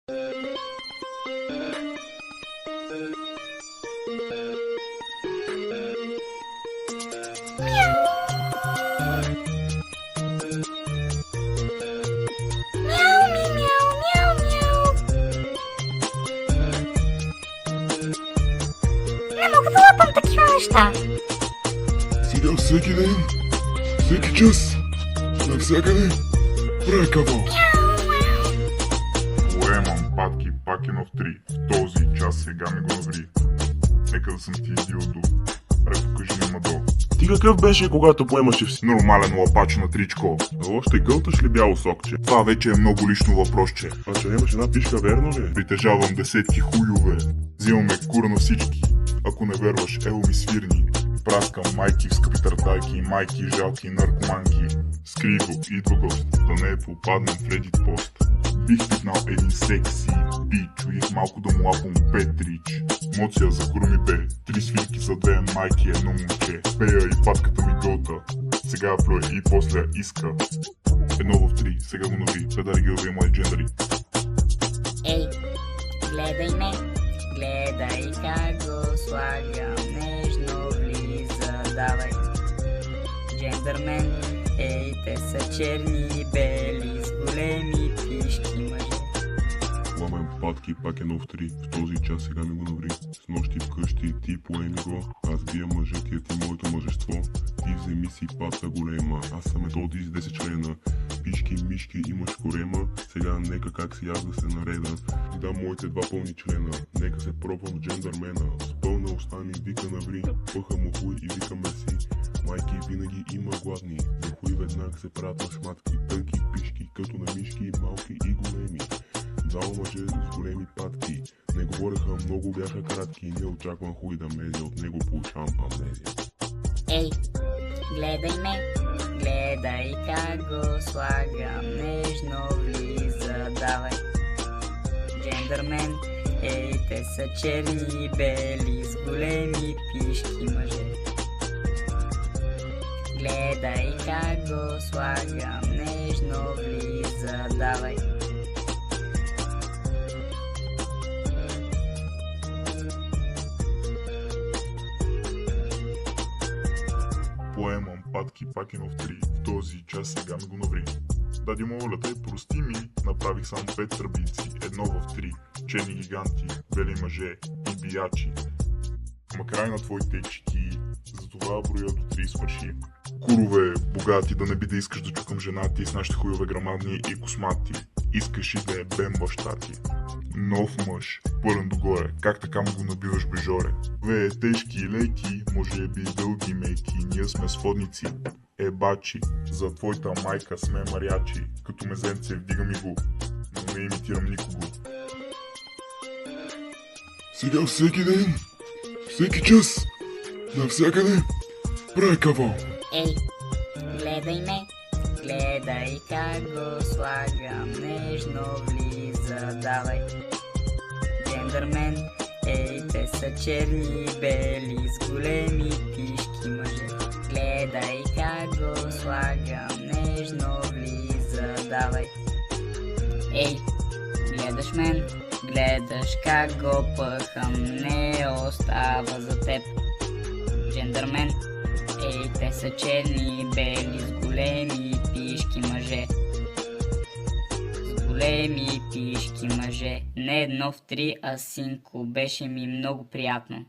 Не мога да лапам такива неща. Сега всеки ден, всеки час, навсякъде, правя кавал. Поемам патки, Пакинов 3. В този час сега ми го наври. Нека да съм ти идиото. Аре, покажи ми Мадо. Ти какъв беше, когато поемаше всички? Нормален лапач на тричко. А още гълташ ли бяло сокче? Това вече е много лично въпросче. А че нямаш една пишка, верно ли? Притежавам десетки хуйове. Взимаме кура на всички. Ако не верваш, ело ми свирни. Праскам майки в скъпи тартайки, майки жалки наркоманки. Скри го, идва гост, да не попаднем в Reddit пост. Бих пипнал един секси бич, уих малко да му лапам Петрич. Моция за курми бе, 3 свирки за 2 майки, едно момче. Пея и патката ми гълта, сега плюе и после иска. 1 в 3, сега го наври, педари гълви мои джендари. Ей, гледай ме, гледай как го слагам, нежно влиза, давай. Джендърмен, ей, те са черни и бели, с големи пишки мъже. Ламем патки, Пакинов 3. В този час сега ми го наври. С нощи вкъщи, ти поеми го. Аз бия мъжа ти, ти моето мъжество. Ти вземи си пата голема. Аз съм методи с 10 члена. Пишки, мишки, имаш корема. Сега нека как си аз да се нареда. Ти дам моите 2 пълни члена. Нека се пробвам джендърмена. С пълна уста ми вика наври. Пъха му хуй и вика мерси. Майки винаги има гладни. За хуй веднага се правят на шматки. Тънки пишки, като на мишки, малки и големи. Двама мъже с големи патки. Не говореха много, бяха кратки. Не очаквам хуй да мезе, от него получавам амнезия. Ей, гледай ме, гледай как го слагам, нежно влиза, давай. Джендърмен, ей, те са черни и бели, с големи пишки мъже. Гледай как го слагам, нежно влиза, давай. Поемам патки, Пакинов 3. В този час сега ми го наври. Дади моля те, прости ми, направих само 5 тръбици. 1 в 3. Черни гиганти, бели мъже и биячи. Ма край на твоите чики, затова броя до 3 свърши. Курове, богати, да не би да искаш да чукам жена ти с нашите хуйове грамадни и космати. Искаш и да е бем баща ти. Нов мъж, пълен догоре, как така му го набиваш бежоре? Ве, тежки и леки, може би дълги меки, ние сме сводници. Бачи, за твоята майка сме марячи, като мезенце вдигам и го, но не имитирам никого. Сега всеки ден, всеки час, навсякъде, правя кавал. Ей, гледай ме, гледай как го слагам, нежно влиза, давай. Джендърмен, ей, те са черни и бели, с големи пишки мъже. Гледай как го слагам, нежно влиза, давай. Ей, гледаш мен, гледаш как го пъхам, не остава за теб. Джендърмен, ей, те са черни и бели, с големи пишки мъже. С големи пишки мъже. Не 1 в 3, а синко. Беше ми много приятно.